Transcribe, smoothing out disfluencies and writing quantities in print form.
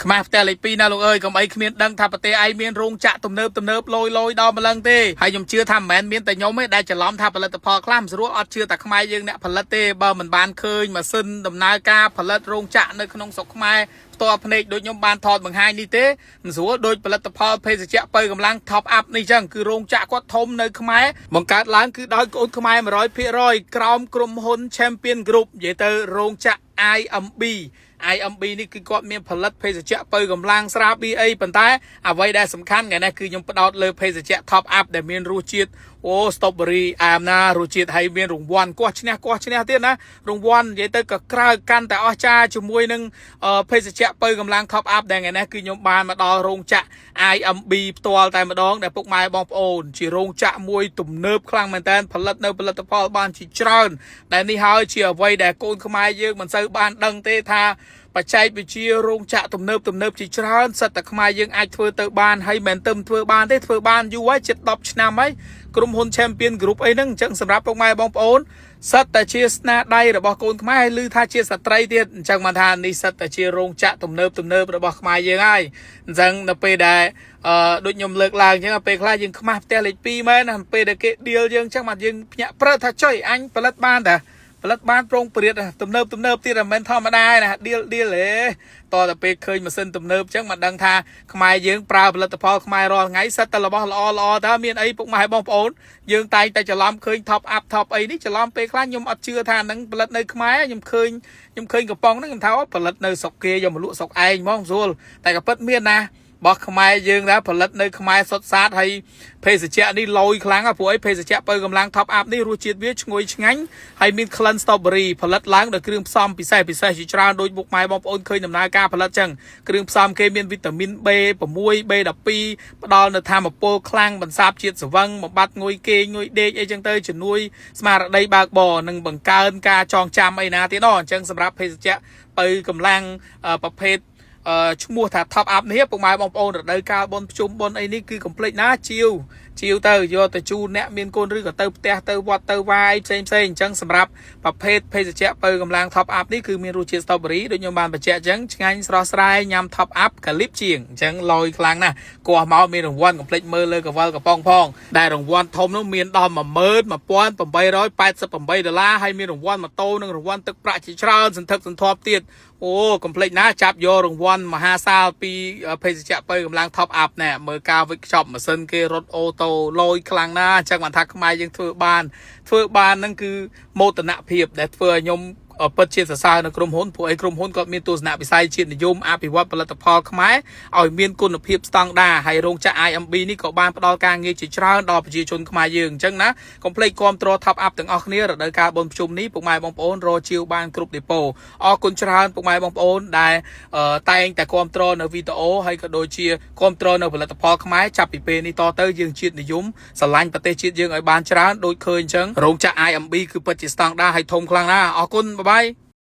ខ្មាស់ផ្ទះលេខ2ណាលោកអើយកុំអីគ្មានដឹងថាប្រទេសឯងមានរោងចក្រទំនើបលយដល់ម្លឹងទេហើយខ្ញុំជឿថាមិនមែនមានតែខ្ញុំទេដែលច្រឡំថាផលិតផលខ្លះមិនស្រួលអត់ជឿតែខ្មែរយើងអ្នកផលិតទេបើមិនបានឃើញម៉ាស៊ីនដំណើរការផលិតរោងចក្រនៅក្នុងស្រុកខ្មែរផ្ទាល់ភ្នែកដូចខ្ញុំបានថតបង្ហាញនេះទេមិនស្រួលដូចផលិតផលភេសជ្ជៈបើកម្លាំង top up នេះចឹងគឺរោងចក្រគាត់ធំនៅខ្មែរបង្កើតឡើងគឺដោយកូនខ្មែរ 100% ក្រោមក្រុមហ៊ុន Champion Group និយាយទៅរោងចក្រ IMB នេះគឺគាត់មានផលិតភេសជ្ជៈបើកម្លាំងស្រាប៊ីអីប៉ុន្តែអ្វីដែលសំខាន់ថ្ងៃនេះគឺខ្ញុំផ្ដោតលើភេសជ្ជៈ top up ដែលមានរសជាតិអូ strawberry អាមណារសជាតិហើយមានរង្វាន់កោះឈ្នះទៀតណារង្វាន់និយាយទៅក៏ក្រើកាន់តែអស្ចារ្យជាមួយនឹងភេសជ្ជៈបើកម្លាំង top up ដែលថ្ងៃនេះគឺខ្ញុំបានមកដល់រោងចក្រ IMB ផ្ទាល់តែម្ដងដែលពុកម៉ែបងប្អូនជារោងចក្រមួយទំនើបខ្លាំងមែនតើផលិតនៅផលិតផលបានជាច្រើនដែលនេះហើយជាអ្វីដែលកូនខ្មែរយើងមិនសូវបានដឹងទេថាបច្ចេកវិទ្យារោងចក្រទំនើបជាច្រើនសិតតែខ្មែរយើងអាចធ្វើទៅបានហើយមិនទៅធ្វើបានទេធ្វើបានយូរហើយជិត10ឆ្នាំហើយក្រុមហ៊ុន Champion Group អីហ្នឹងអញ្ចឹងសម្រាប់ពុកម៉ែបងប្អូនសិតតែជាស្នាដៃរបស់កូនខ្មែរហើយឮថាជាស្ត្រីទៀតអញ្ចឹងបានថានេះសិតតែជារោងចក្រទំនើបរបស់ខ្មែរយើងហើយអញ្ចឹងនៅពេលដែលដូចខ្ញុំលើកឡើងអញ្ចឹងពេលខ្លះយើងខ្មាស់ផ្ទះលេខ2មែនណាពេលដែលគេឌីលយើងអញ្ចឹងមកយើងភ្ញាក់ព្រឹកថាចុយអញផលិតបានតាផលិតបានប្រងព្រាតទំនើបទៀតមិនមែនធម្មតាណាឌីលហេតតែពេលឃើញម៉ាស៊ីនទំនើបអញ្ចឹងមកដឹងថាខ្មែរយើងប្រើផលិតផលខ្មែររាល់ថ្ងៃសិតតែរបស់ល្អតើមានអីពុកម៉ែបងប្អូនយើងតែងតែច្រឡំឃើញ top up top អីនេះច្រឡំពេលខ្លះខ្ញុំអត់ជឿថានឹងផលិតនៅខ្មែរខ្ញុំឃើញកំប៉ុងហ្នឹងខ្ញុំថាផលិតនៅស្រុកគេយកមកលក់ស្រុកឯងហ្មងស្រួលតែក៏ពិតមានណារបស់ខ្មែរយើងដែរផលិតនៅខ្មែរសុទ្ធសាធហើយភេសជ្ជៈនេះលយខ្លាំងព្រោះអីភេសជ្ជៈបើកម្លាំង top up នេះរសជាតិវាឈ្ងុយឆ្ងាញ់ហើយមានក្លិន strawberry ផលិតឡើងដោយគ្រឿងផ្សំពិសេសជាច្រើនដូចមុខម៉ែបងប្អូនឃើញដំណើរការផលិតចឹងគ្រឿងផ្សំគេមានវីតាមីន B6 B12 ផ្ដល់នូវថាមពលខ្លាំងបន្សាបជាតិស្វឹងបំបត្តិងុយគេងុយដេកអីចឹងទៅជំនួយស្មារតីបើកបរនិងបង្កើនការចងចាំអីណាទៀតអញ្ចឹងសម្រាប់ភេសជ្ជៈបើកម្លាំងប្រភេទឈ្មោះថា top up នេះពុកម៉ែបងប្អូនរដូវកាលបុណ្យភ្ជុំបុណ្យអីនេះគឺកុំភ្លេចណាជាវទៅយកទៅជូនអ្នកមានកូនឬក៏ទៅផ្ទះទៅវត្តទៅវាយផ្សេងអញ្ចឹងសម្រាប់ប្រភេទភេសជ្ជៈបើកម្លាំង top up នេះគឺមានរសជាតិ strawberry ដូចខ្ញុំបានបញ្ជាក់អញ្ចឹងឆ្ងាញ់ស្រស់ស្រាយញ៉ាំ top up កាលីបជាងអញ្ចឹងលយខ្លាំងណាស់គោះមកមានរង្វាន់កុំភ្លេចមើលលើកវលកំប៉ុងផងដែលរង្វាន់ធំនោះមានដល់$11888ហើយមានរង្វាន់ម៉ូតូនិងរង្វាន់ទឹកប្រាក់ជាច្រើនសន្ធឹកសន្ធាប់ទៀតអូកុំភ្លេចណាចាប់យករង្វាន់មហាសាលពីភេសជ្ជៈបើកម្លាំង top up ណែមើលការវិចខ្ចប់ម៉ាស៊ីនគេរត់អូតូលយខ្លាំងណាស់អញ្ចឹងបានថាខ្មែរយើងធ្វើបានហ្នឹងគឺមោទនភាពដែលធ្វើឲ្យខ្ញុំពិតជាសរសើរនៅក្រុមហ៊ុនព្រោះអីក្រុមហ៊ុនគាត់មានទស្សនវិស័យជាតិនិយមអភិវឌ្ឍផលិតផលខ្មែរឲ្យមានគុណភាពស្តង់ដារហើយរោងចក្រ IMB នេះក៏បានផ្ដល់ការងារជាច្រើនដល់ប្រជាជនខ្មែរយើងអញ្ចឹងណាកុំភ្លេចគាំទ្រ top up ទាំងអស់គ្នារដូវកាលបុណ្យភ្ជុំនេះពុកម៉ែបងប្អូនរកជាវបានគ្រប់ដេប៉ូអរគុណច្រើនពុកម៉ែបងប្អូនដែលតែងតែគាំទ្រនៅវីដេអូហើយក៏ដូចជាគាំទ្រនៅផលិតផលខ្មែរចាប់ពីពេលនេះតទៅយើងជាតិនិយមស្រឡាញ់ប្រទេសជាតិយើងឲ្យបានច្រើនដូចឃើញអញ្ចឹងរោងចក្រ IMB គឺពិតជាស្តង់ដារហើយធំខ្លាំងណាស់អរគុណបាយបាយ